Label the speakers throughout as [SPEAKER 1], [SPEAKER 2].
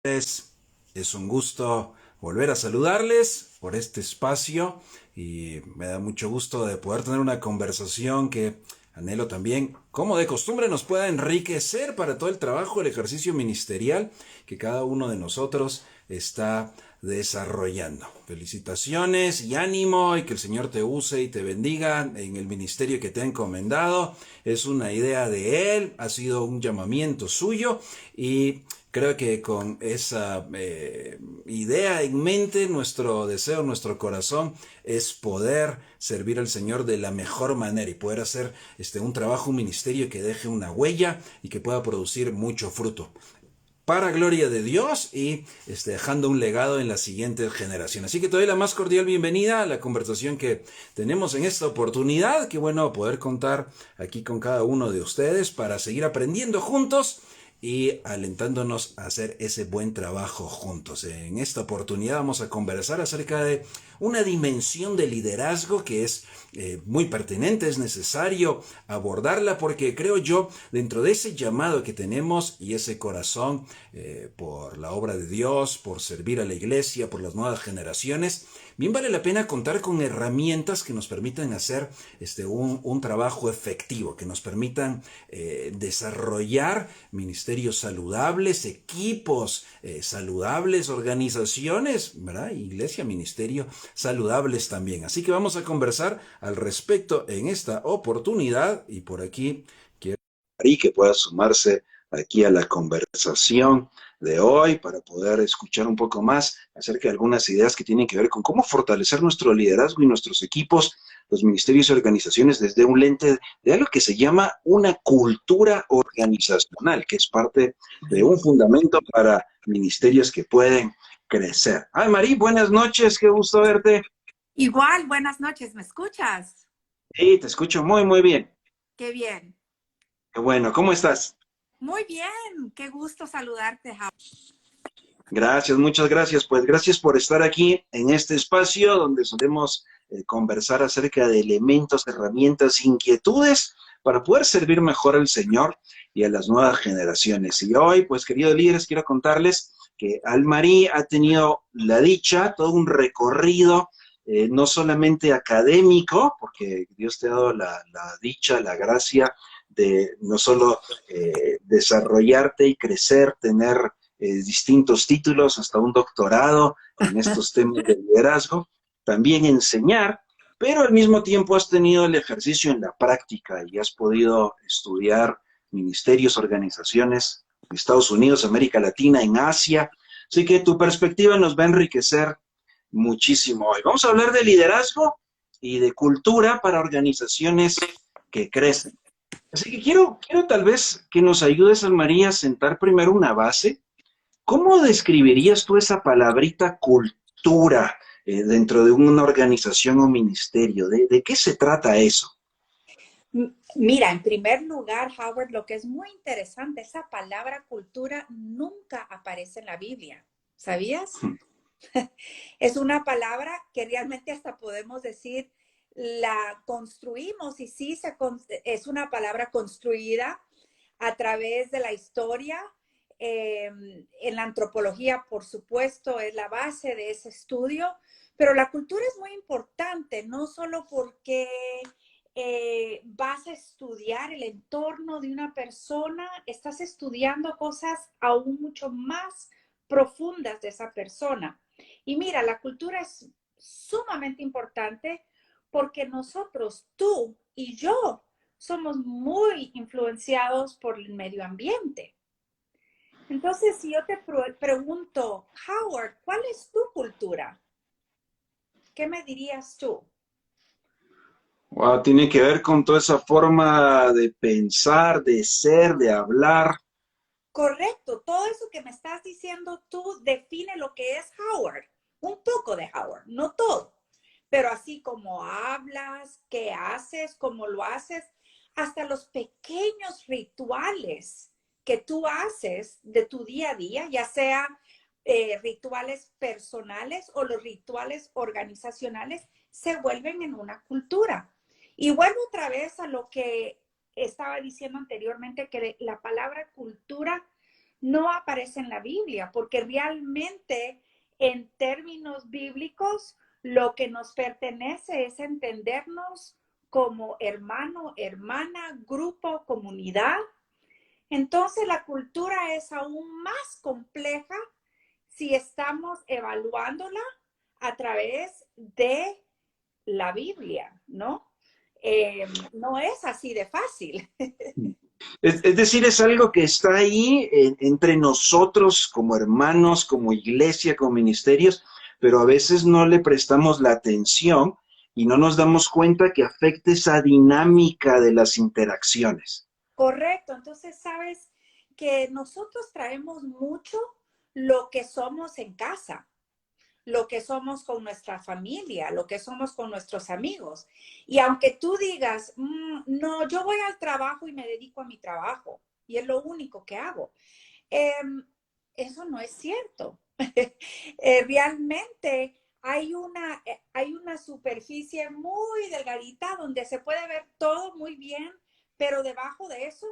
[SPEAKER 1] Es un gusto volver a saludarles por este espacio y me da mucho gusto de poder tener una conversación que anhelo también, como de costumbre, nos pueda enriquecer para todo el trabajo, el ejercicio ministerial que cada uno de nosotros está desarrollando. Felicitaciones y ánimo y que el Señor te use y te bendiga en el ministerio que te ha encomendado. Es una idea de Él, ha sido un llamamiento suyo y creo que con esa idea en mente, nuestro deseo, nuestro corazón es poder servir al Señor de la mejor manera y poder hacer un trabajo, un ministerio que deje una huella y que pueda producir mucho fruto para gloria de Dios y dejando un legado en la siguiente generación. Así que te doy la más cordial bienvenida a la conversación que tenemos en esta oportunidad. Qué bueno poder contar aquí con cada uno de ustedes para seguir aprendiendo juntos y alentándonos a hacer ese buen trabajo juntos. En esta oportunidad vamos a conversar acerca de una dimensión de liderazgo que es muy pertinente, es necesario abordarla porque creo yo, dentro de ese llamado que tenemos y ese corazón por la obra de Dios, por servir a la iglesia, por las nuevas generaciones, bien vale la pena contar con herramientas que nos permitan hacer un trabajo efectivo, que nos permitan desarrollar ministerios saludables, equipos saludables, organizaciones, ¿verdad? Iglesia, ministerio saludables también. Así que vamos a conversar al respecto en esta oportunidad y por aquí quiero que pueda sumarse aquí a la conversación de hoy para poder escuchar un poco más acerca de algunas ideas que tienen que ver con cómo fortalecer nuestro liderazgo y nuestros equipos, los ministerios y organizaciones desde un lente de algo que se llama una cultura organizacional, que es parte de un fundamento para ministerios que pueden crecer. Ay, Marí, buenas noches, qué gusto verte.
[SPEAKER 2] Igual, buenas noches, ¿me escuchas?
[SPEAKER 1] Sí, te escucho muy, muy bien.
[SPEAKER 2] Qué bien.
[SPEAKER 1] Qué bueno, ¿cómo estás?
[SPEAKER 2] Muy bien, qué gusto saludarte, Jau.
[SPEAKER 1] Gracias, muchas gracias. Pues gracias por estar aquí en este espacio donde solemos conversar acerca de elementos, herramientas, inquietudes para poder servir mejor al Señor y a las nuevas generaciones. Y hoy, pues queridos líderes, quiero contarles que Almarí ha tenido la dicha, todo un recorrido, no solamente académico, porque Dios te ha dado la dicha, la gracia de no solo desarrollarte y crecer, tener distintos títulos, hasta un doctorado en estos temas de liderazgo, también enseñar, pero al mismo tiempo has tenido el ejercicio en la práctica y has podido estudiar ministerios, organizaciones en Estados Unidos, América Latina, en Asia. Así que tu perspectiva nos va a enriquecer muchísimo hoy. Vamos a hablar de liderazgo y de cultura para organizaciones que crecen. Así que quiero tal vez que nos ayudes, Ana María, a sentar primero una base. ¿Cómo describirías tú esa palabrita cultura dentro de una organización o ministerio? ¿De qué se trata eso?
[SPEAKER 2] Mira, en primer lugar, Howard, lo que es muy interesante, esa palabra cultura nunca aparece en la Biblia. ¿Sabías? Es una palabra que realmente hasta podemos decir la construimos y sí es una palabra construida a través de la historia. En la antropología, por supuesto, es la base de ese estudio, pero la cultura es muy importante, no solo porque vas a estudiar el entorno de una persona, estás estudiando cosas aún mucho más profundas de esa persona. Y mira, la cultura es sumamente importante porque nosotros, tú y yo, somos muy influenciados por el medio ambiente. Entonces, si yo te pregunto, Howard, ¿cuál es tu cultura? ¿Qué me dirías tú?
[SPEAKER 1] Wow, tiene que ver con toda esa forma de pensar, de ser, de hablar.
[SPEAKER 2] Correcto, todo eso que me estás diciendo tú define lo que es Howard, un poco de Howard, no todo, pero así como hablas, qué haces, cómo lo haces, hasta los pequeños rituales que tú haces de tu día a día, ya sea rituales personales o los rituales organizacionales, se vuelven en una cultura. Y vuelvo otra vez a lo que estaba diciendo anteriormente, que la palabra cultura no aparece en la Biblia, porque realmente en términos bíblicos lo que nos pertenece es entendernos como hermano, hermana, grupo, comunidad. Entonces la cultura es aún más compleja si estamos evaluándola a través de la Biblia, ¿no? No es así de fácil.
[SPEAKER 3] Es decir, es algo que está ahí entre nosotros como hermanos, como iglesia, como ministerios, pero a veces no le prestamos la atención y no nos damos cuenta que afecta esa dinámica de las interacciones.
[SPEAKER 2] Correcto, entonces sabes que nosotros traemos mucho lo que somos en casa, lo que somos con nuestra familia, lo que somos con nuestros amigos. Y aunque tú digas, no, yo voy al trabajo y me dedico a mi trabajo y es lo único que hago, eso no es cierto. Realmente hay una superficie muy delgadita donde se puede ver todo muy bien, pero debajo de eso,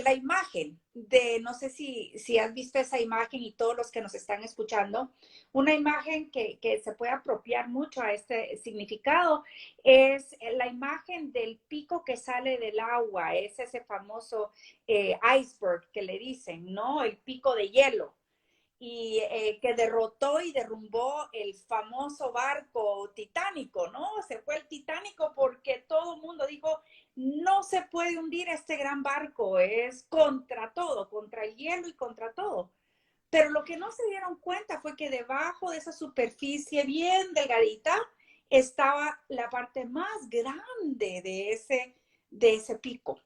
[SPEAKER 2] la imagen de, no sé si has visto esa imagen y todos los que nos están escuchando, una imagen que se puede apropiar mucho a este significado es la imagen del pico que sale del agua, es ese famoso iceberg que le dicen, ¿no? El pico de hielo y que derrotó y derrumbó el famoso barco titánico, ¿no? Se fue el Titánico porque todo el mundo dijo, no se puede hundir este gran barco, es contra todo, contra el hielo y contra todo. Pero lo que no se dieron cuenta fue que debajo de esa superficie bien delgadita estaba la parte más grande de ese pico.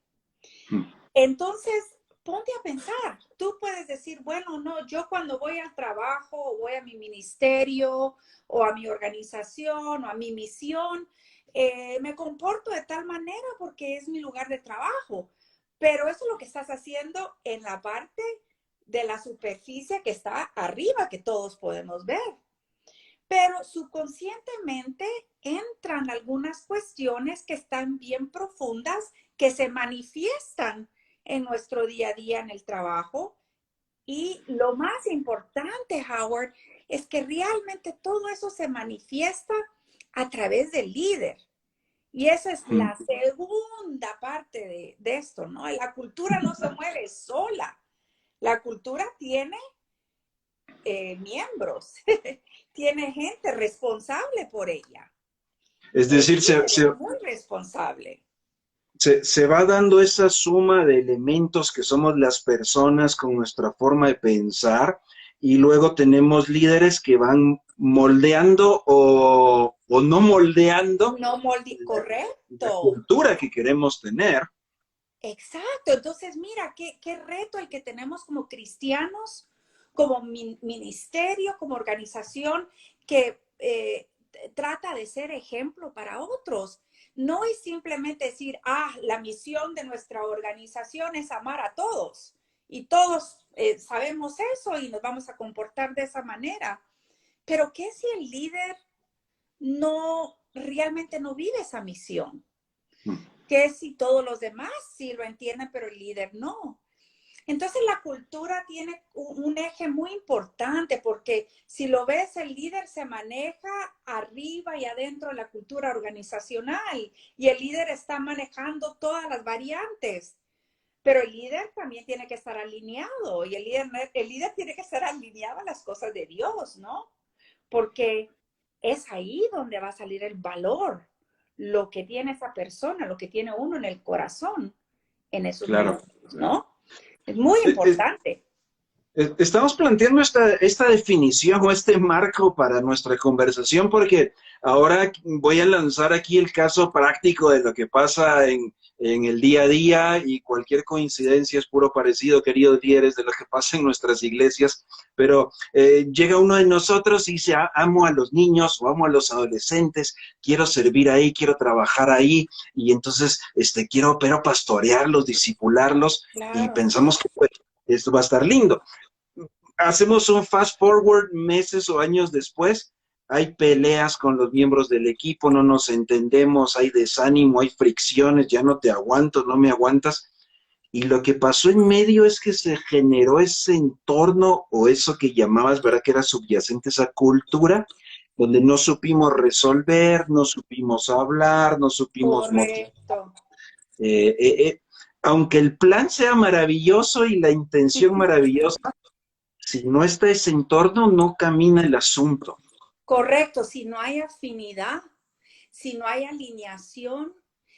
[SPEAKER 2] Entonces, ponte a pensar, tú puedes decir, bueno, no, yo cuando voy al trabajo o voy a mi ministerio o a mi organización o a mi misión, me comporto de tal manera porque es mi lugar de trabajo. Pero eso es lo que estás haciendo en la parte de la superficie que está arriba, que todos podemos ver. Pero subconscientemente entran algunas cuestiones que están bien profundas, que se manifiestan en nuestro día a día en el trabajo. Y lo más importante, Howard, es que realmente todo eso se manifiesta a través del líder. Y esa es la segunda parte de esto, ¿no? La cultura no se mueve sola. La cultura tiene miembros, tiene gente responsable por ella.
[SPEAKER 3] Es decir,
[SPEAKER 2] Es muy responsable.
[SPEAKER 3] se va dando esa suma de elementos que somos las personas con nuestra forma de pensar y luego tenemos líderes que van moldeando o no moldeando
[SPEAKER 2] Correcto.
[SPEAKER 3] la cultura que queremos tener.
[SPEAKER 2] Exacto. Entonces, mira, qué reto el que tenemos como cristianos, como ministerio, como organización que trata de ser ejemplo para otros. No es simplemente decir, la misión de nuestra organización es amar a todos y todos sabemos eso y nos vamos a comportar de esa manera. Pero ¿qué si el líder realmente no vive esa misión? ¿Qué si todos los demás sí lo entienden, pero el líder no? Entonces la cultura tiene un eje muy importante porque si lo ves, el líder se maneja arriba y adentro de la cultura organizacional y el líder está manejando todas las variantes. Pero el líder también tiene que estar alineado y el líder tiene que estar alineado a las cosas de Dios, ¿no? Porque es ahí donde va a salir el valor, lo que tiene esa persona, lo que tiene uno en el corazón en esos momentos, ¿no? Es muy importante.
[SPEAKER 3] Estamos planteando esta definición o este marco para nuestra conversación porque ahora voy a lanzar aquí el caso práctico de lo que pasa en el día a día y cualquier coincidencia es puro parecido, queridos líderes, de lo que pasa en nuestras iglesias, pero llega uno de nosotros y dice, amo a los niños o amo a los adolescentes, quiero servir ahí, quiero trabajar ahí y entonces quiero pastorearlos, discipularlos y pensamos que pues, esto va a estar lindo. Hacemos un fast forward meses o años después, hay peleas con los miembros del equipo, no nos entendemos, hay desánimo, hay fricciones, ya no te aguanto, no me aguantas. Y lo que pasó en medio es que se generó ese entorno o eso que llamabas, ¿verdad? Que era subyacente esa cultura, donde no supimos resolver, no supimos hablar, no supimos motivar.
[SPEAKER 2] Correcto.
[SPEAKER 3] Eh, eh, eh, Aunque el plan sea maravilloso y la intención maravillosa, si no está ese entorno, no camina el asunto.
[SPEAKER 2] Correcto. Si no hay afinidad, si no hay alineación,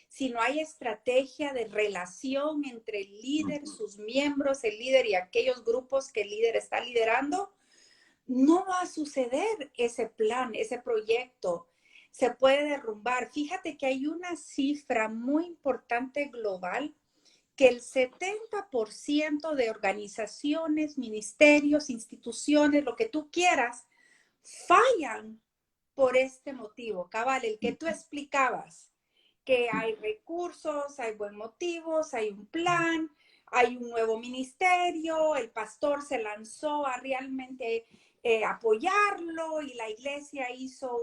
[SPEAKER 2] si no hay estrategia de relación entre el líder, sus miembros, el líder y aquellos grupos que el líder está liderando, no va a suceder ese plan, ese proyecto. Se puede derrumbar. Fíjate que hay una cifra muy importante global que el 70% de organizaciones, ministerios, instituciones, lo que tú quieras, fallan por este motivo, cabal, el que tú explicabas, que hay recursos, hay buen motivos, hay un plan, hay un nuevo ministerio, el pastor se lanzó a realmente apoyarlo y la iglesia hizo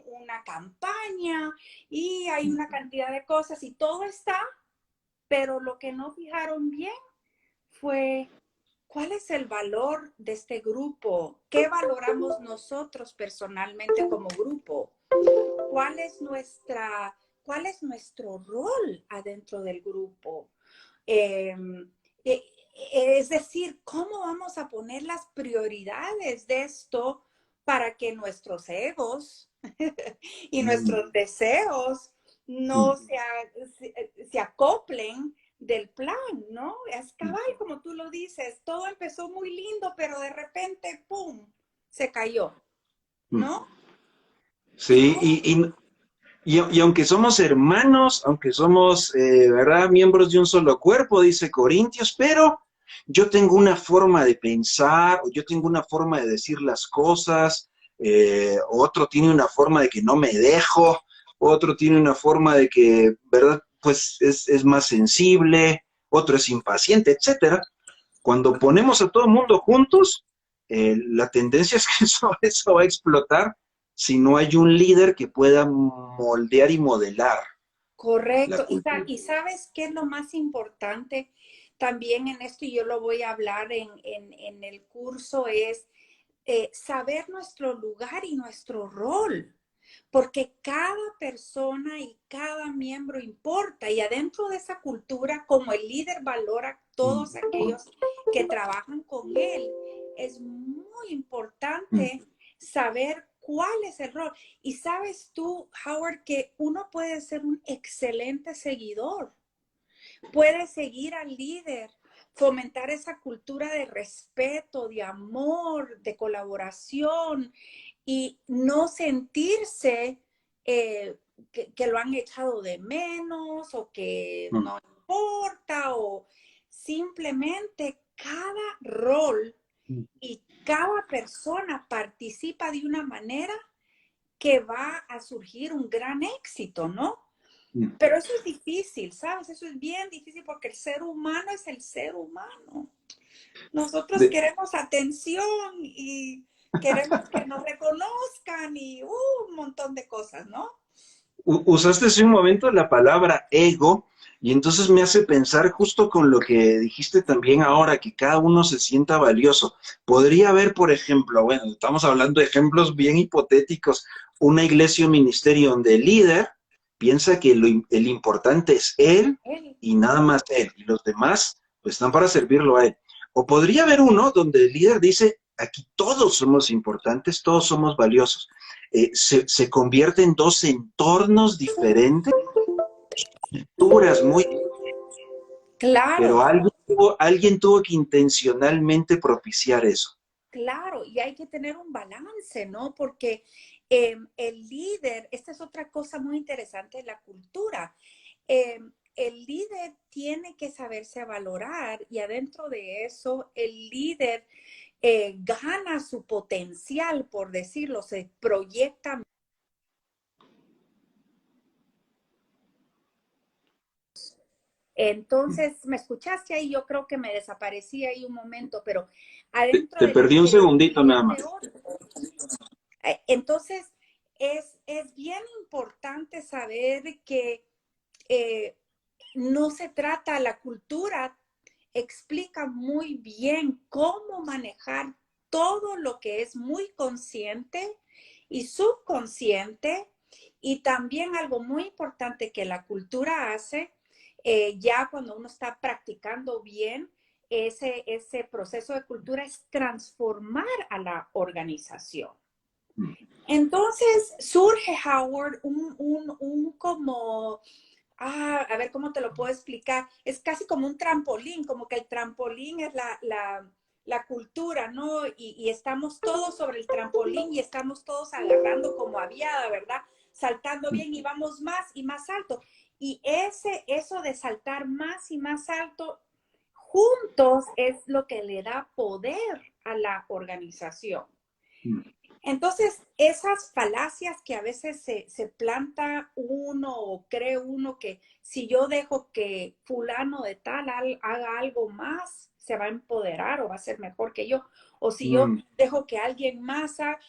[SPEAKER 2] una campaña y hay una cantidad de cosas y todo está, pero lo que no fijaron bien fue cuál es el valor de este grupo, qué valoramos nosotros personalmente como grupo, cuál es nuestro rol adentro del grupo. Eh, eh, es decir, ¿cómo vamos a poner las prioridades de esto para que nuestros egos y nuestros deseos no se acoplen del plan, ¿no? Es cabal, como tú lo dices, todo empezó muy lindo, pero de repente, ¡pum!, se cayó, ¿no? ¿Y
[SPEAKER 3] Sí,
[SPEAKER 2] cómo?
[SPEAKER 3] y aunque somos hermanos, aunque somos, ¿verdad?, miembros de un solo cuerpo, dice Corintios, pero yo tengo una forma de pensar, o yo tengo una forma de decir las cosas, otro tiene una forma de que no me dejo, otro tiene una forma de que, ¿verdad?, pues es más sensible, otro es impaciente, etcétera. Cuando ponemos a todo el mundo juntos, la tendencia es que eso va a explotar si no hay un líder que pueda moldear y modelar la
[SPEAKER 2] Correcto.
[SPEAKER 3] cultura.
[SPEAKER 2] Y sabes qué es lo más importante también en esto, y yo lo voy a hablar en el curso, es saber nuestro lugar y nuestro rol, porque cada persona y cada miembro importa y adentro de esa cultura, como el líder valora a todos aquellos que trabajan con él, es muy importante saber cuál es el rol. Y sabes tú, Howard, que uno puede ser un excelente seguidor, puede seguir al líder, fomentar esa cultura de respeto, de amor, de colaboración y no sentirse que lo han echado de menos o que no importa o simplemente cada rol y cada persona participa de una manera que va a surgir un gran éxito, ¿no? Pero eso es difícil, ¿sabes? Eso es bien difícil porque el ser humano es el ser humano. Nosotros
[SPEAKER 3] De,
[SPEAKER 2] queremos atención y queremos que nos reconozcan y un montón de cosas, ¿no?
[SPEAKER 3] Usaste hace un momento la palabra ego y entonces me hace pensar justo con lo que dijiste también ahora, que cada uno se sienta valioso. Podría haber, por ejemplo, bueno, estamos hablando de ejemplos bien hipotéticos, una iglesia o ministerio donde el líder piensa que el importante es él y nada más él, y los demás pues están para servirlo a él. O podría haber uno donde el líder dice, aquí todos somos importantes, todos somos valiosos. Se convierte en dos entornos diferentes, culturas muy,
[SPEAKER 2] Claro,
[SPEAKER 3] pero alguien tuvo que intencionalmente propiciar eso.
[SPEAKER 2] claro, y hay que tener un balance, ¿no? Porque el líder, esta es otra cosa muy interesante de la cultura. El líder tiene que saberse valorar y adentro de eso el líder gana su potencial, por decirlo, se proyecta. Entonces, ¿me escuchaste ahí? Yo creo que me desaparecí ahí un momento, pero adentro
[SPEAKER 3] Te
[SPEAKER 2] del
[SPEAKER 3] perdí un
[SPEAKER 2] líder
[SPEAKER 3] segundito nada
[SPEAKER 2] viene
[SPEAKER 3] más.
[SPEAKER 2] otro. Entonces, es bien importante saber que no se trata la cultura. explica muy bien cómo manejar todo lo que es muy consciente y subconsciente, y también algo muy importante que la cultura hace, ya cuando uno está practicando bien, ese proceso de cultura es transformar a la organización. Entonces surge, Howard, un como, a ver cómo te lo puedo explicar, es casi como un trampolín, como que el trampolín es la cultura, ¿no? Y estamos todos sobre el trampolín y estamos todos agarrando como aviada, ¿verdad? Saltando bien y vamos más y más alto. Y eso de saltar más y más alto juntos es lo que le da poder a la organización. Entonces, esas falacias que a veces se planta uno o cree uno que si yo dejo que fulano de tal haga algo más, se va a empoderar o va a ser mejor que yo. O si yo dejo que alguien más haga,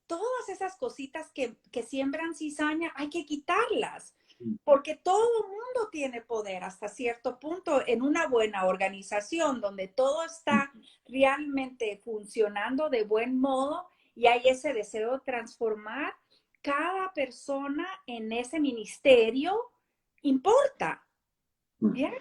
[SPEAKER 2] todas esas cositas que siembran cizaña, hay que quitarlas. Porque todo el mundo tiene poder hasta cierto punto en una buena organización donde todo está realmente funcionando de buen modo y hay ese deseo de transformar. Cada persona en ese ministerio importa. ¿Bien?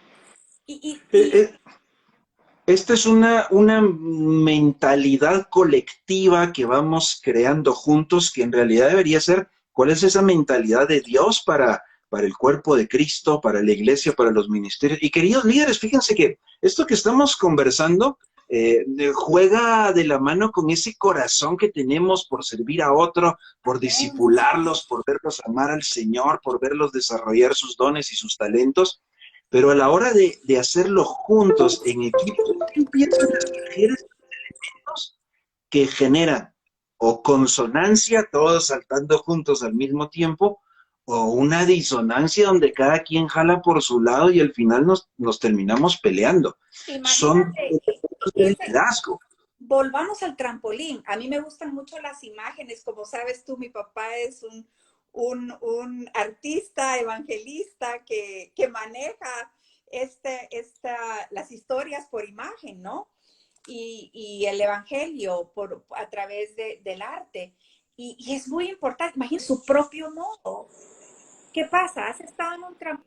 [SPEAKER 3] Esta es una mentalidad colectiva que vamos creando juntos, que en realidad debería ser, ¿cuál es esa mentalidad de Dios para el cuerpo de Cristo, para la iglesia, para los ministerios? Y queridos líderes, fíjense que esto que estamos conversando juega de la mano con ese corazón que tenemos por servir a otro, por disipularlos, por verlos amar al Señor, por verlos desarrollar sus dones y sus talentos. Pero a la hora de hacerlo juntos, en equipo, empiezan a surgir elementos que generan o consonancia, todos saltando juntos al mismo tiempo, o una disonancia donde cada quien jala por su lado y al final nos terminamos peleando. Son
[SPEAKER 2] Imagínate,
[SPEAKER 3] elementos de liderazgo.
[SPEAKER 2] volvamos al trampolín. A mí me gustan mucho las imágenes. Como sabes tú, mi papá es un artista, evangelista que maneja las historias por imagen, ¿no? Y el evangelio a través del arte. Y es muy importante. Imagínate su propio modo. ¿Qué pasa? ¿Has estado en un trampolín?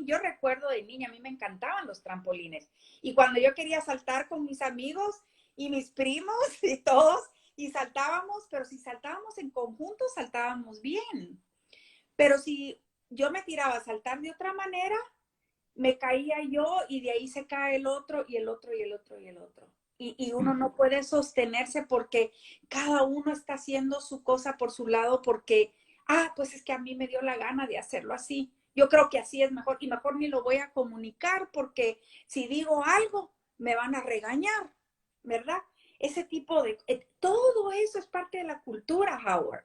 [SPEAKER 2] Yo recuerdo de niña, a mí me encantaban los trampolines. Y cuando yo quería saltar con mis amigos y mis primos y todos, y saltábamos, pero si saltábamos en conjunto, saltábamos bien. Pero si yo me tiraba a saltar de otra manera, me caía yo y de ahí se cae el otro y el otro y el otro y el otro. Y uno no puede sostenerse porque cada uno está haciendo su cosa por su lado porque, pues es que a mí me dio la gana de hacerlo así. Yo creo que así es mejor y mejor ni lo voy a comunicar porque si digo algo me van a regañar, ¿verdad? Ese tipo de, todo eso es parte de la cultura, Howard.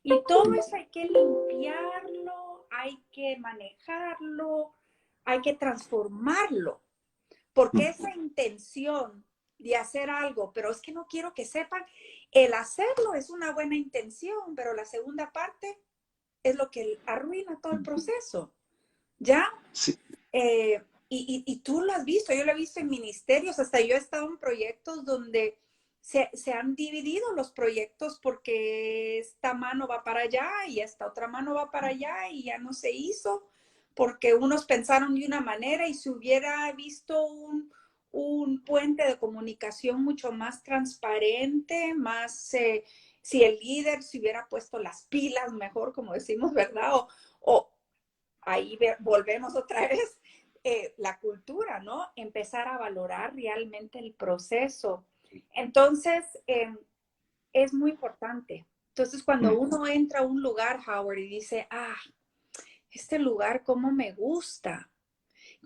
[SPEAKER 2] Y todo eso hay que limpiarlo, hay que manejarlo, hay que transformarlo, porque esa intención de hacer algo, pero es que no quiero que sepan, el hacerlo es una buena intención, pero la segunda parte es lo que arruina todo el proceso, ¿ya?
[SPEAKER 3] Sí.
[SPEAKER 2] Y tú lo has visto, yo lo he visto en ministerios, hasta yo he estado en proyectos donde se han dividido los proyectos porque esta mano va para allá y esta otra mano va para allá y ya no se hizo porque unos pensaron de una manera y se hubiera visto un puente de comunicación mucho más transparente, más, si el líder se hubiera puesto las pilas mejor, como decimos, ¿verdad? O ahí volvemos otra vez, la cultura, ¿no? Empezar a valorar realmente el proceso. Entonces, es muy importante. Entonces, cuando uno entra a un lugar, Howard, y dice, este lugar, cómo me gusta.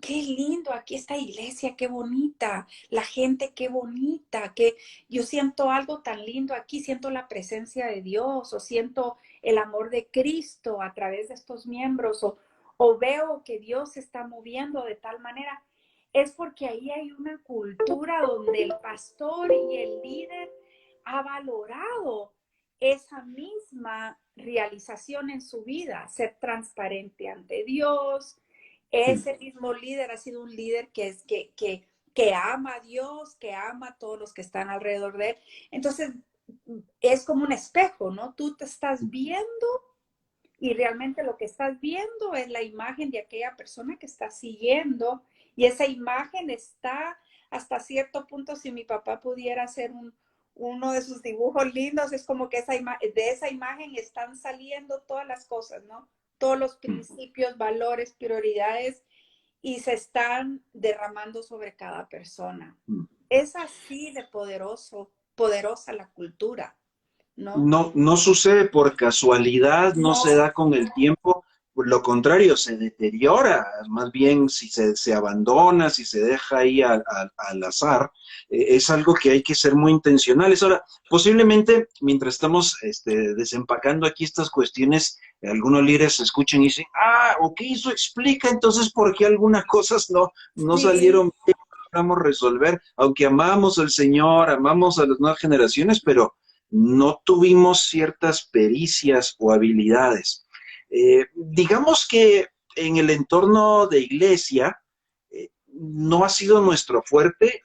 [SPEAKER 2] Qué lindo, aquí esta iglesia, qué bonita, la gente, qué bonita, que yo siento algo tan lindo aquí, siento la presencia de Dios o siento el amor de Cristo a través de estos miembros o veo que Dios se está moviendo de tal manera. Es porque ahí hay una cultura donde el pastor y el líder ha valorado esa misma realización en su vida, ser transparente ante Dios, ese mismo líder ha sido un líder que ama a Dios, que ama a todos los que están alrededor de él. Entonces, es como un espejo, ¿no? Tú te estás viendo y realmente lo que estás viendo es la imagen de aquella persona que estás siguiendo y esa imagen está hasta cierto punto, si mi papá pudiera hacer uno de sus dibujos lindos, es como que de esa imagen están saliendo todas las cosas, ¿no? Todos los principios, valores, prioridades y se están derramando sobre cada persona. Es así de poderosa la cultura, ¿no?
[SPEAKER 3] No, no sucede por casualidad, no
[SPEAKER 2] No,
[SPEAKER 3] se da con el tiempo, por lo contrario, se deteriora, más bien si se abandona, si se deja ahí al azar, es algo que hay que ser muy intencionales. Ahora, posiblemente mientras estamos desempacando aquí estas cuestiones, algunos líderes se escuchan y dicen, ok, eso explica entonces por qué algunas cosas no
[SPEAKER 2] sí,
[SPEAKER 3] salieron bien, no logramos resolver, aunque amamos al Señor, amamos a las nuevas generaciones, pero no tuvimos ciertas pericias o habilidades. Digamos que en el entorno de iglesia no ha sido nuestro fuerte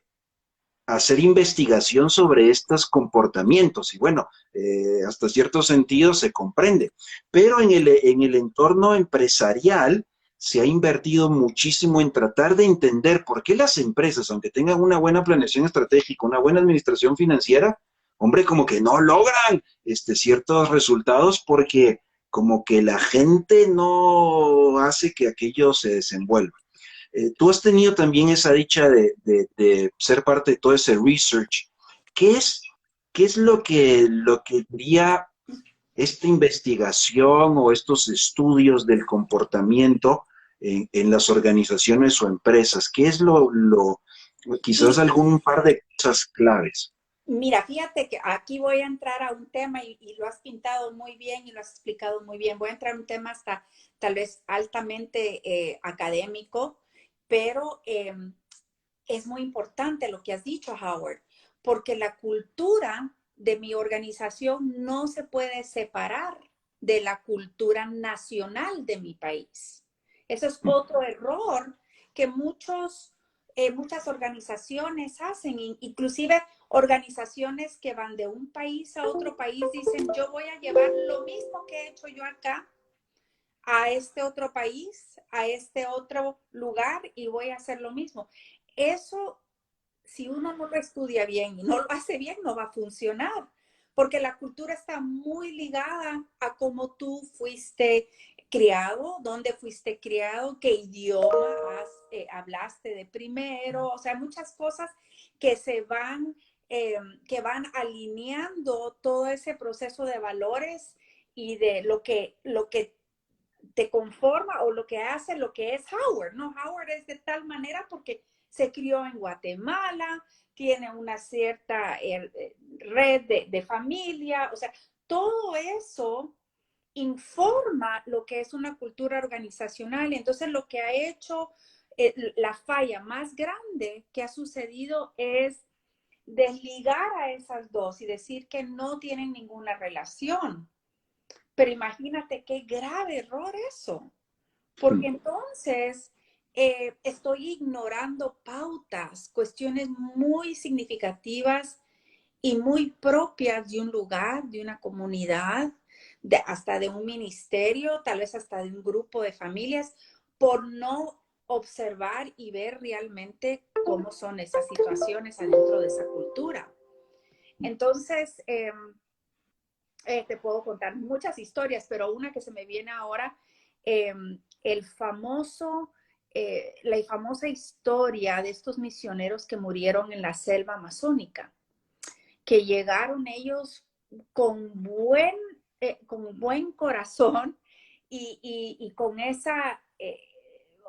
[SPEAKER 3] hacer investigación sobre estos comportamientos y bueno, hasta cierto sentido se comprende, pero en el entorno empresarial se ha invertido muchísimo en tratar de entender por qué las empresas, aunque tengan una buena planeación estratégica, una buena administración financiera, hombre, como que no logran ciertos resultados porque como que la gente no hace que aquello se desenvuelva. Tú has tenido también esa dicha de ser parte de todo ese research. ¿Qué es, qué es lo que diría esta investigación o estos estudios del comportamiento en las organizaciones o empresas? ¿Qué es quizás
[SPEAKER 2] sí.
[SPEAKER 3] algún par de cosas claves?
[SPEAKER 2] Mira, fíjate que aquí voy a entrar a un tema y lo has pintado muy bien y lo has explicado muy bien. Voy a entrar a un tema hasta tal vez altamente académico, pero es muy importante lo que has dicho, Howard, porque la cultura de mi organización no se puede separar de la cultura nacional de mi país. Eso es otro error que muchas organizaciones hacen, inclusive organizaciones que van de un país a otro país, dicen, yo voy a llevar lo mismo que he hecho yo acá a este otro país, a este otro lugar y voy a hacer lo mismo. Eso, si uno no lo estudia bien y no lo hace bien, no va a funcionar, porque la cultura está muy ligada a cómo tú fuiste criado, dónde fuiste criado, qué idioma hablaste de primero, o sea, muchas cosas que que van alineando todo ese proceso de valores y de lo que te conforma o lo que hace lo que es Howard, ¿no? Howard es de tal manera porque se crió en Guatemala, tiene una cierta red de familia, o sea, todo eso informa lo que es una cultura organizacional. Entonces, lo que ha hecho, la falla más grande que ha sucedido es desligar a esas dos y decir que no tienen ninguna relación. Pero imagínate qué grave error eso, porque entonces estoy ignorando pautas, cuestiones muy significativas y muy propias de un lugar, de una comunidad, hasta de un ministerio, tal vez hasta de un grupo de familias, por no observar y ver realmente cómo son esas situaciones adentro de esa cultura. Entonces, te puedo contar muchas historias, pero una que se me viene ahora, eh, el famoso, la famosa historia de estos misioneros que murieron en la selva amazónica, que llegaron ellos con buen corazón y con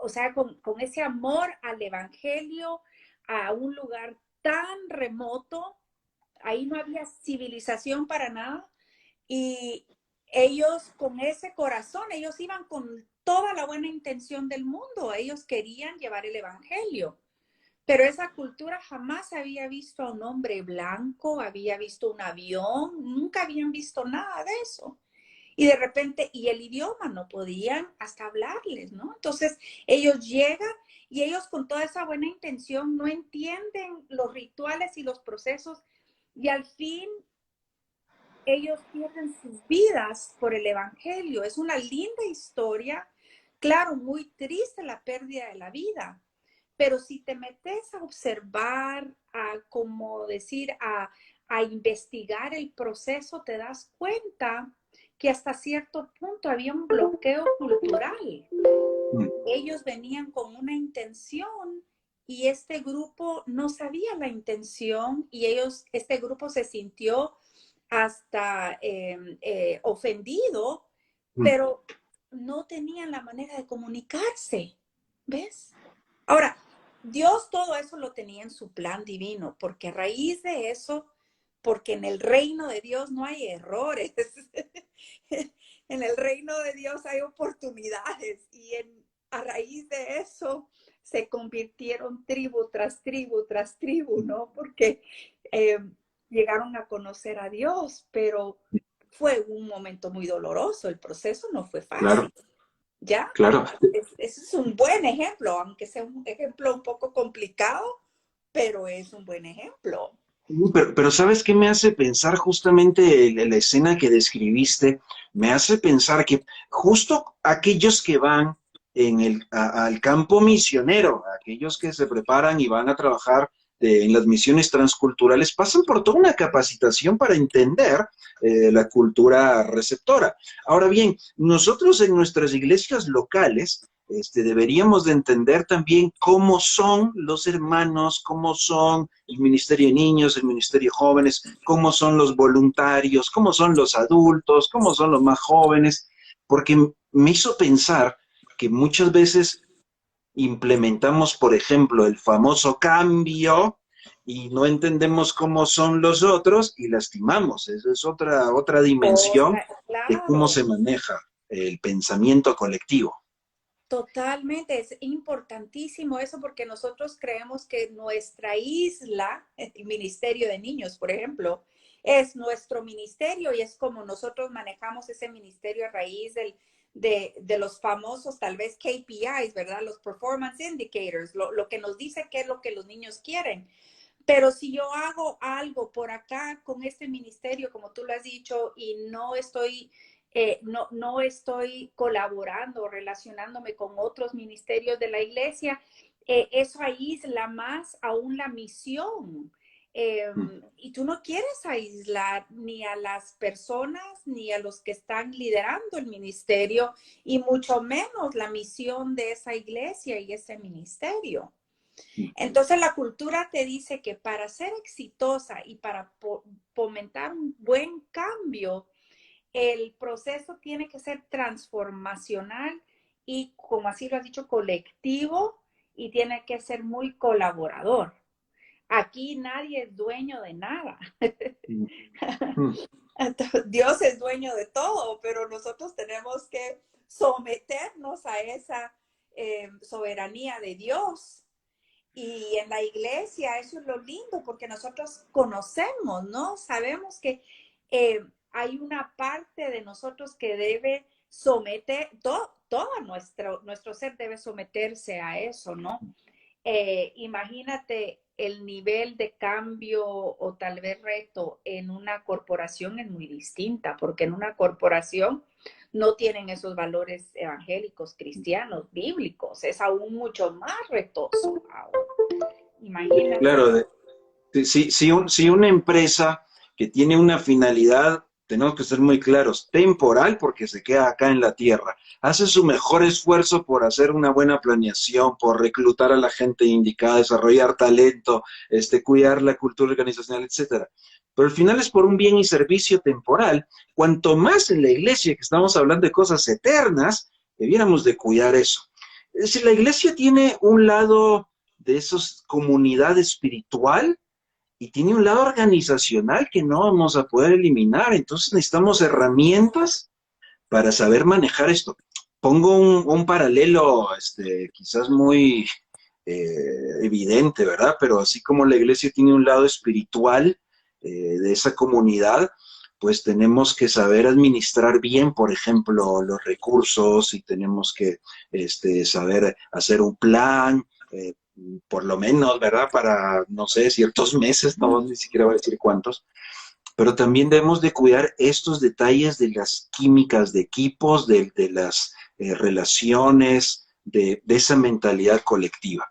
[SPEAKER 2] o sea, con ese amor al evangelio, a un lugar tan remoto, ahí no había civilización para nada, y ellos con ese corazón, ellos iban con toda la buena intención del mundo, ellos querían llevar el evangelio. Pero esa cultura jamás había visto a un hombre blanco, había visto un avión, nunca habían visto nada de eso. Y de repente, y el idioma no podían hasta hablarles, ¿no? Entonces ellos llegan y ellos con toda esa buena intención no entienden los rituales y los procesos y al fin ellos pierden sus vidas por el evangelio. Es una linda historia, claro, muy triste la pérdida de la vida, pero si te metes a observar, a como decir, a investigar el proceso, te das cuenta que hasta cierto punto había un bloqueo cultural. Ellos venían con una intención y este grupo no sabía la intención y este grupo se sintió hasta ofendido, pero no tenían la manera de comunicarse, ¿ves? Ahora, Dios todo eso lo tenía en su plan divino, porque a raíz de eso, porque en el reino de Dios no hay errores, en el reino de Dios hay oportunidades y a raíz de eso se convirtieron tribu tras tribu tras tribu, ¿no? Porque llegaron a conocer a Dios, pero fue un momento muy doloroso, el proceso no fue fácil.
[SPEAKER 3] Claro.
[SPEAKER 2] ¿Ya?
[SPEAKER 3] Claro.
[SPEAKER 2] Ese es un buen ejemplo, aunque sea un ejemplo un poco complicado, pero es un buen ejemplo.
[SPEAKER 3] Pero ¿sabes qué me hace pensar justamente la escena que describiste? Me hace pensar que justo aquellos que van al campo misionero, aquellos que se preparan y van a trabajar en las misiones transculturales, pasan por toda una capacitación para entender la cultura receptora. Ahora bien, nosotros en nuestras iglesias locales deberíamos de entender también cómo son los hermanos, cómo son el ministerio de niños, el ministerio de jóvenes, cómo son los voluntarios, cómo son los adultos, cómo son los más jóvenes, porque me hizo pensar que muchas veces implementamos, por ejemplo, el famoso cambio y no entendemos cómo son los otros y lastimamos. Esa es otra dimensión de cómo se maneja el pensamiento colectivo.
[SPEAKER 2] Totalmente, es importantísimo eso porque nosotros creemos que nuestra isla, el Ministerio de Niños, por ejemplo, es nuestro ministerio y es como nosotros manejamos ese ministerio a raíz de los famosos, tal vez KPIs, ¿verdad? Los Performance Indicators, lo que nos dice qué es lo que los niños quieren. Pero si yo hago algo por acá con este ministerio, como tú lo has dicho, y no estoy colaborando, relacionándome con otros ministerios de la iglesia, eso aísla más aún la misión. Y tú no quieres aislar ni a las personas ni a los que están liderando el ministerio y mucho menos la misión de esa iglesia y ese ministerio. Entonces la cultura te dice que para ser exitosa y para fomentar un buen cambio, el proceso tiene que ser transformacional y, como así lo has dicho, colectivo y tiene que ser muy colaborador. Aquí nadie es dueño de nada. Dios es dueño de todo, pero nosotros tenemos que someternos a esa soberanía de Dios. Y en la iglesia eso es lo lindo porque nosotros conocemos, ¿no? Sabemos que hay una parte de nosotros que debe someter, todo nuestro ser debe someterse a eso, ¿no? Imagínate el nivel de cambio o tal vez reto en una corporación es muy distinta, porque en una corporación no tienen esos valores evangélicos, cristianos, bíblicos, es aún mucho más retoso. Imagínate.
[SPEAKER 3] Claro, si una empresa que tiene una finalidad, tenemos que ser muy claros, temporal, porque se queda acá en la tierra, hace su mejor esfuerzo por hacer una buena planeación, por reclutar a la gente indicada, desarrollar talento, cuidar la cultura organizacional, etcétera. Pero al final es por un bien y servicio temporal. Cuanto más en la iglesia, que estamos hablando de cosas eternas, debiéramos de cuidar eso. Es decir, la iglesia tiene un lado de esas comunidad espiritual y tiene un lado organizacional que no vamos a poder eliminar. Entonces necesitamos herramientas para saber manejar esto. Pongo un paralelo quizás muy evidente, ¿verdad? Pero así como la iglesia tiene un lado espiritual de esa comunidad, pues tenemos que saber administrar bien, por ejemplo, los recursos y tenemos que saber hacer un plan, por lo menos, ¿verdad? Para, no sé, ciertos meses, no, ni siquiera voy a decir cuántos, pero también debemos de cuidar estos detalles de las químicas de equipos, de las relaciones, de esa mentalidad colectiva.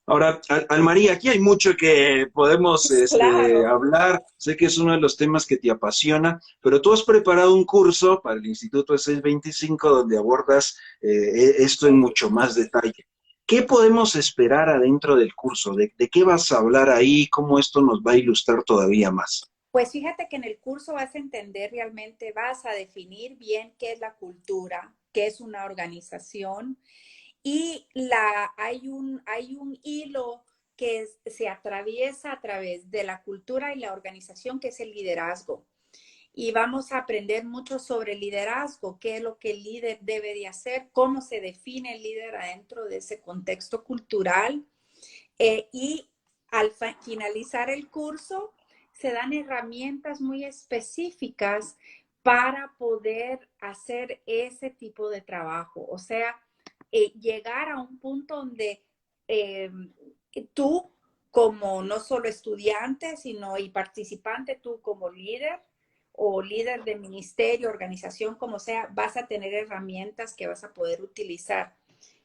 [SPEAKER 3] Ahora, María, aquí hay mucho que podemos
[SPEAKER 2] Claro.
[SPEAKER 3] hablar. Sé que es uno de los temas que te apasiona, pero tú has preparado un curso para el Instituto 625 donde abordas esto en mucho más detalle. ¿Qué podemos esperar adentro del curso? ¿De qué vas a hablar ahí? ¿Cómo esto nos va a ilustrar todavía más?
[SPEAKER 2] Pues fíjate que en el curso vas a entender realmente, vas a definir bien qué es la cultura, qué es una organización y hay un hilo que se atraviesa a través de la cultura y la organización, que es el liderazgo. Y vamos a aprender mucho sobre el liderazgo, qué es lo que el líder debe de hacer, cómo se define el líder adentro de ese contexto cultural. Y al finalizar el curso, se dan herramientas muy específicas para poder hacer ese tipo de trabajo. O sea, llegar a un punto donde eh, tú como no solo estudiante, sino y participante, tú como líder o líder de ministerio, organización, como sea, vas a tener herramientas que vas a poder utilizar.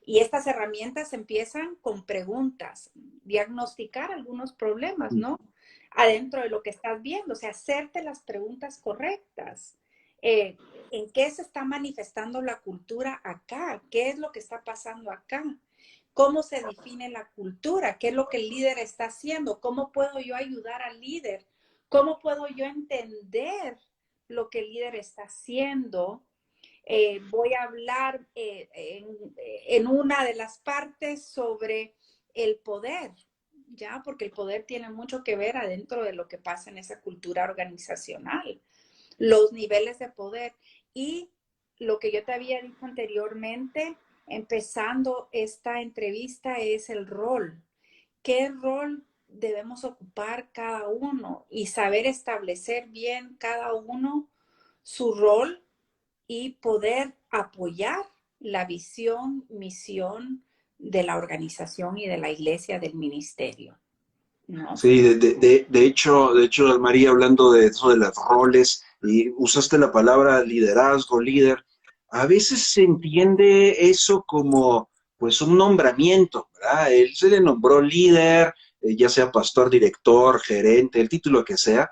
[SPEAKER 2] Y estas herramientas empiezan con preguntas, diagnosticar algunos problemas, ¿no? Adentro de lo que estás viendo, o sea, hacerte las preguntas correctas. ¿En qué se está manifestando la cultura acá? ¿Qué es lo que está pasando acá? ¿Cómo se define la cultura? ¿Qué es lo que el líder está haciendo? ¿Cómo puedo yo ayudar al líder? ¿Cómo puedo yo entender lo que el líder está haciendo? Voy a hablar en una de las partes sobre el poder, ¿ya? Porque el poder tiene mucho que ver adentro de lo que pasa en esa cultura organizacional, los niveles de poder y lo que yo te había dicho anteriormente, empezando esta entrevista, es el rol. ¿Qué rol debemos ocupar cada uno y saber establecer bien cada uno su rol y poder apoyar la visión, misión de la organización y de la iglesia, del ministerio, ¿no?
[SPEAKER 3] Sí, de hecho, María, hablando de eso de los roles, y usaste la palabra liderazgo, líder, a veces se entiende eso como pues un nombramiento, ¿verdad? Él se le nombró líder, ya sea pastor, director, gerente, el título que sea,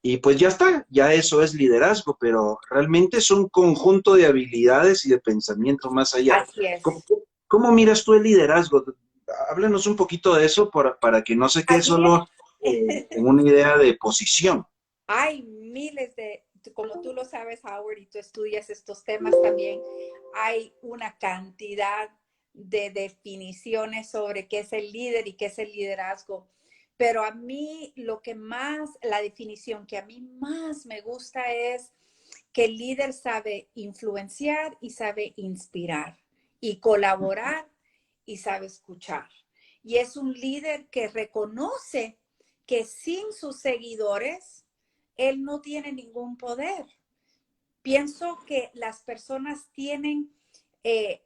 [SPEAKER 3] y pues ya está, ya eso es liderazgo, pero realmente es un conjunto de habilidades y de pensamiento más allá.
[SPEAKER 2] Así
[SPEAKER 3] ¿Cómo,
[SPEAKER 2] es.
[SPEAKER 3] cómo miras tú el liderazgo? Háblanos un poquito de eso para que no se quede
[SPEAKER 2] Así es.
[SPEAKER 3] solo en una idea de posición.
[SPEAKER 2] Hay miles de, como tú lo sabes, Howard, y tú estudias estos temas también, hay una cantidad de definiciones sobre qué es el líder y qué es el liderazgo. Pero a mí lo que más, la definición que a mí más me gusta es que el líder sabe influenciar y sabe inspirar y colaborar y sabe escuchar. Y es un líder que reconoce que sin sus seguidores, él no tiene ningún poder. Pienso que las personas tienen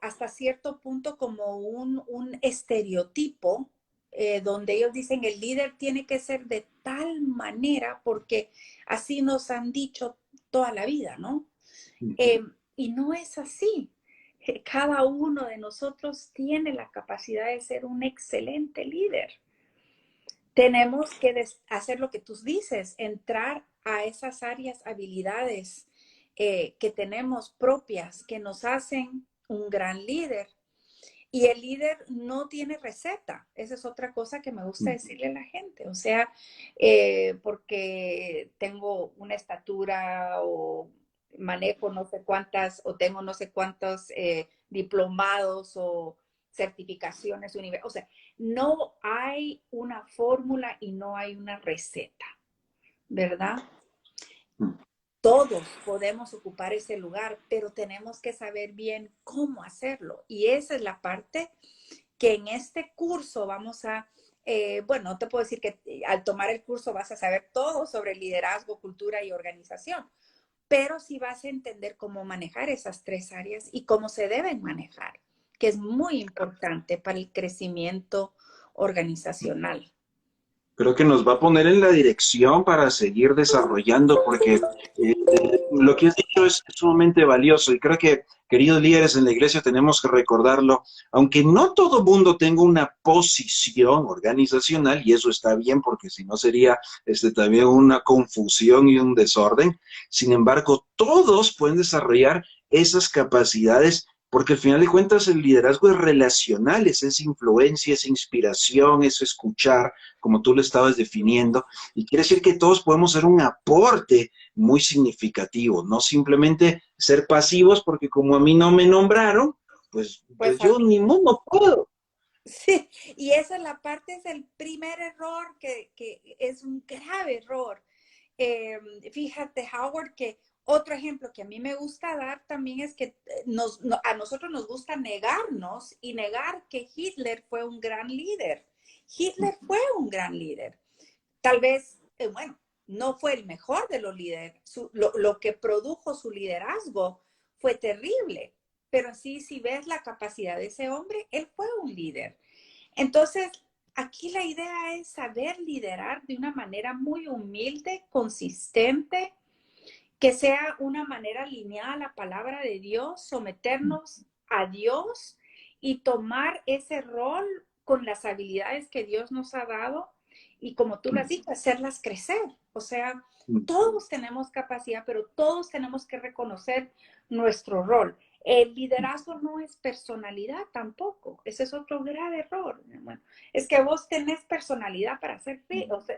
[SPEAKER 2] hasta cierto punto como un estereotipo donde ellos dicen el líder tiene que ser de tal manera porque así nos han dicho toda la vida, ¿no? Eh, y no es así. Cada uno de nosotros tiene la capacidad de ser un excelente líder. Tenemos que hacer lo que tú dices, entrar a esas áreas, habilidades que tenemos propias, que nos hacen un gran líder. Y el líder no tiene receta. Esa es otra cosa que me gusta decirle a la gente. O sea, porque tengo una estatura o manejo no sé cuántas o tengo no sé cuántos diplomados o certificaciones universitarias. O sea, no hay una fórmula y no hay una receta, ¿verdad? Todos podemos ocupar ese lugar, pero tenemos que saber bien cómo hacerlo. Y esa es la parte que en este curso vamos a bueno, no te puedo decir que al tomar el curso vas a saber todo sobre liderazgo, cultura y organización, pero sí vas a entender cómo manejar esas tres áreas y cómo se deben manejar, que es muy importante para el crecimiento organizacional.
[SPEAKER 3] Creo que nos va a poner en la dirección para seguir desarrollando, porque lo que has dicho es sumamente valioso y creo que, queridos líderes en la iglesia, tenemos que recordarlo, aunque no todo mundo tenga una posición organizacional, y eso está bien porque si no sería también una confusión y un desorden, sin embargo, todos pueden desarrollar esas capacidades porque al final de cuentas el liderazgo es relacional, es influencia, es inspiración, es escuchar, como tú lo estabas definiendo, y quiere decir que todos podemos ser un aporte muy significativo, no simplemente ser pasivos porque como a mí no me nombraron, pues
[SPEAKER 2] Pues a
[SPEAKER 3] yo
[SPEAKER 2] mí,
[SPEAKER 3] ni modo puedo.
[SPEAKER 2] sí, y esa es la parte, es el primer error que es un grave error. Fíjate, Howard, que otro ejemplo que a mí me gusta dar también es que a nosotros nos gusta negarnos y negar que Hitler fue un gran líder. Hitler fue un gran líder. Tal vez, bueno, no fue el mejor de los líderes. Lo que produjo su liderazgo fue terrible, pero sí, si ves la capacidad de ese hombre, él fue un líder. Entonces, aquí la idea es saber liderar de una manera muy humilde, consistente, que sea una manera alineada a la palabra de Dios, someternos a Dios y tomar ese rol con las habilidades que Dios nos ha dado y como tú lo has dicho, hacerlas crecer. O sea, todos tenemos capacidad, pero todos tenemos que reconocer nuestro rol. El liderazgo no es personalidad tampoco. Ese es otro grave error. Bueno, es que vos tenés personalidad para ser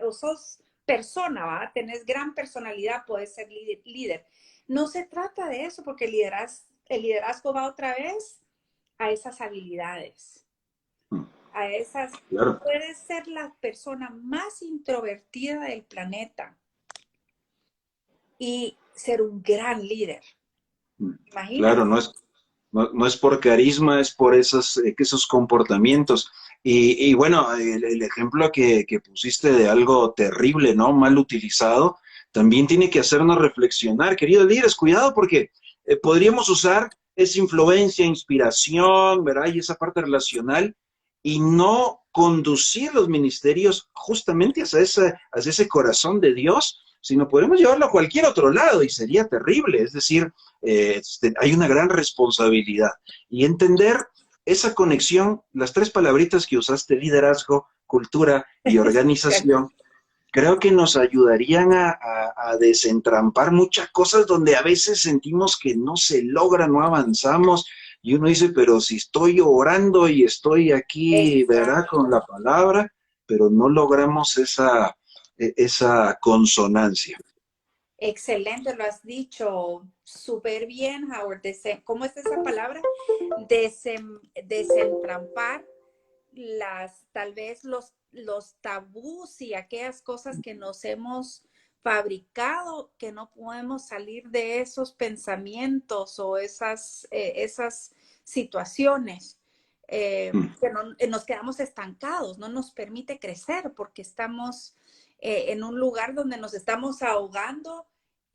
[SPEAKER 2] o sos persona, ¿va? Tenés gran personalidad, puedes ser líder. No se trata de eso, porque el liderazgo va otra vez a esas habilidades, a esas...
[SPEAKER 3] Claro.
[SPEAKER 2] Puedes ser la persona más introvertida del planeta y ser un gran líder.
[SPEAKER 3] Claro,
[SPEAKER 2] Imagínate.
[SPEAKER 3] no es por carisma, es por esos comportamientos. Y bueno, el ejemplo que pusiste de algo terrible, ¿no? Mal utilizado, también tiene que hacernos reflexionar. Queridos líderes, cuidado porque podríamos usar esa influencia, inspiración, ¿verdad? Y esa parte relacional y no conducir los ministerios justamente hacia ese corazón de Dios, sino podemos llevarlo a cualquier otro lado y sería terrible. Es decir, hay una gran responsabilidad y entender esa conexión, las tres palabritas que usaste, liderazgo, cultura y organización, creo que nos ayudarían a desentrampar muchas cosas donde a veces sentimos que no se logra, no avanzamos y uno dice, pero si estoy orando y estoy aquí, ¿verdad? Con la palabra, pero no logramos esa consonancia.
[SPEAKER 2] Excelente, lo has dicho súper bien, Howard. ¿Cómo es esa palabra? Desentrampar tal vez los tabús y aquellas cosas que nos hemos fabricado, que no podemos salir de esos pensamientos o esas situaciones. Que nos quedamos estancados, no nos permite crecer porque estamos en un lugar donde nos estamos ahogando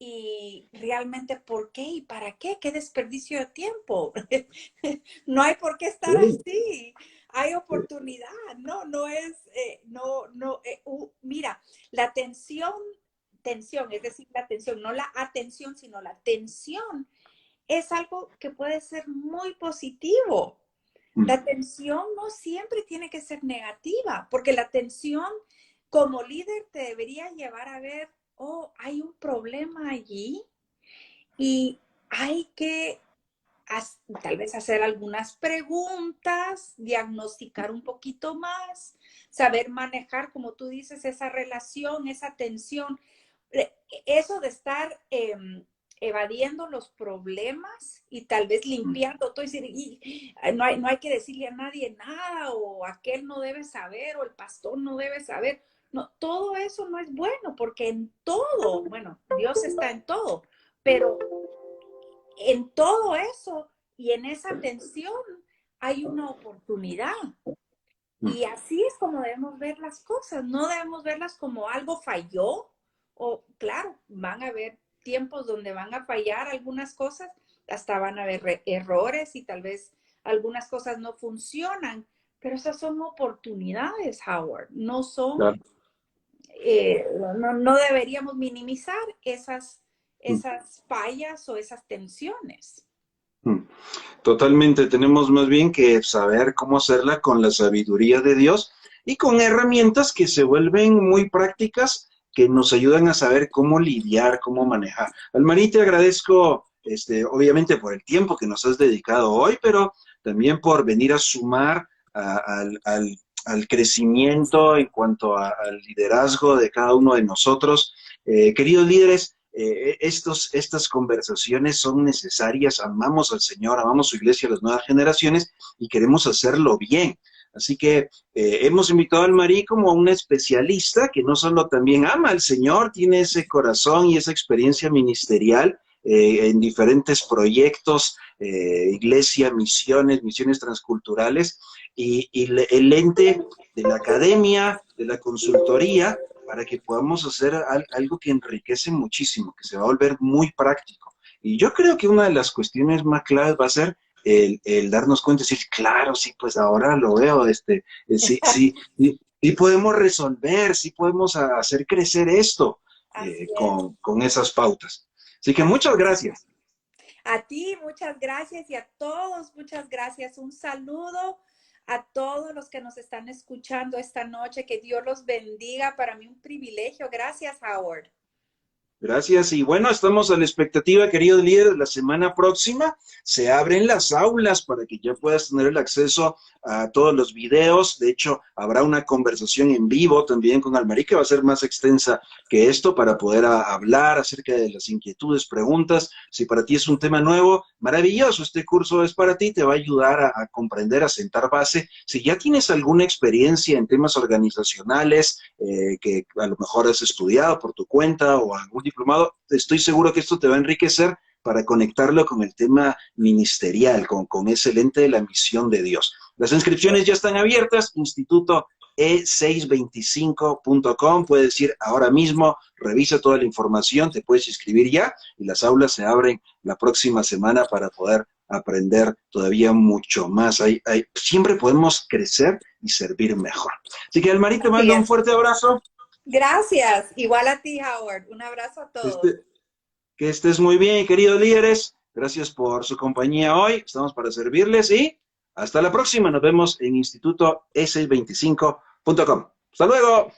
[SPEAKER 2] y realmente ¿por qué y para qué? ¿Qué desperdicio de tiempo? No hay por qué estar así. Hay oportunidad, no es, mira, la tensión, es decir, la tensión, no la atención, sino la tensión es algo que puede ser muy positivo. La tensión no siempre tiene que ser negativa, porque la tensión como líder te debería llevar a ver, oh, hay un problema allí y hay que tal vez hacer algunas preguntas, diagnosticar un poquito más, saber manejar, como tú dices, esa relación, esa tensión. Eso de estar evadiendo los problemas y tal vez limpiando todo y no hay que decirle a nadie nada o aquel no debe saber o el pastor no debe saber. No, todo eso no es bueno porque en todo, bueno, Dios está en todo, pero en todo eso y en esa tensión hay una oportunidad. Y así es como debemos ver las cosas. No debemos verlas como algo falló. O claro, van a haber tiempos donde van a fallar algunas cosas, hasta van a haber errores y tal vez algunas cosas no funcionan, pero esas son oportunidades, Howard. No son,
[SPEAKER 3] Claro.
[SPEAKER 2] no deberíamos minimizar esas fallas o esas tensiones.
[SPEAKER 3] Totalmente, tenemos más bien que saber cómo hacerla con la sabiduría de Dios y con herramientas que se vuelven muy prácticas, que nos ayudan a saber cómo lidiar, cómo manejar. Almarí, te agradezco, obviamente, por el tiempo que nos has dedicado hoy, pero también por venir a sumar al crecimiento en cuanto al liderazgo de cada uno de nosotros. Queridos líderes, estas conversaciones son necesarias, amamos al Señor, amamos su iglesia, a las nuevas generaciones y queremos hacerlo bien. Así que hemos invitado al Marí como una especialista que no solo también ama al Señor, tiene ese corazón y esa experiencia ministerial en diferentes proyectos, iglesia, misiones transculturales y el ente de la academia, de la consultoría, para que podamos hacer algo que enriquece muchísimo, que se va a volver muy práctico. Y yo creo que una de las cuestiones más claves va a ser el darnos cuenta, decir, claro, sí, pues ahora lo veo, sí podemos resolver, sí podemos hacer crecer esto
[SPEAKER 2] Así es.
[SPEAKER 3] con esas pautas. Así que muchas gracias.
[SPEAKER 2] A ti, muchas gracias y a todos, muchas gracias. Un saludo a todos los que nos están escuchando esta noche. Que Dios los bendiga. Para mí un privilegio. Gracias, Howard.
[SPEAKER 3] Gracias. Y bueno, estamos a la expectativa, queridos líderes. La semana próxima se abren las aulas para que ya puedas tener el acceso a todos los videos. De hecho, habrá una conversación en vivo también con Almarí, que va a ser más extensa que esto para poder hablar acerca de las inquietudes, preguntas. Si para ti es un tema nuevo, maravilloso. Este curso es para ti, te va a ayudar a comprender, a sentar base. Si ya tienes alguna experiencia en temas organizacionales, que a lo mejor has estudiado por tu cuenta o algún diplomado, estoy seguro que esto te va a enriquecer para conectarlo con el tema ministerial, con ese lente de la misión de Dios. Las inscripciones ya están abiertas, Instituto e625.com, puedes ir ahora mismo, revisa toda la información, te puedes inscribir ya y las aulas se abren la próxima semana para poder aprender todavía mucho más. Siempre podemos crecer y servir mejor. Así que, Almarí, te mando un fuerte abrazo.
[SPEAKER 2] Gracias. Igual a ti, Howard. Un abrazo a todos.
[SPEAKER 3] Que estés muy bien, queridos líderes. Gracias por su compañía hoy. Estamos para servirles y hasta la próxima. Nos vemos en Instituto E625.com. Hasta luego.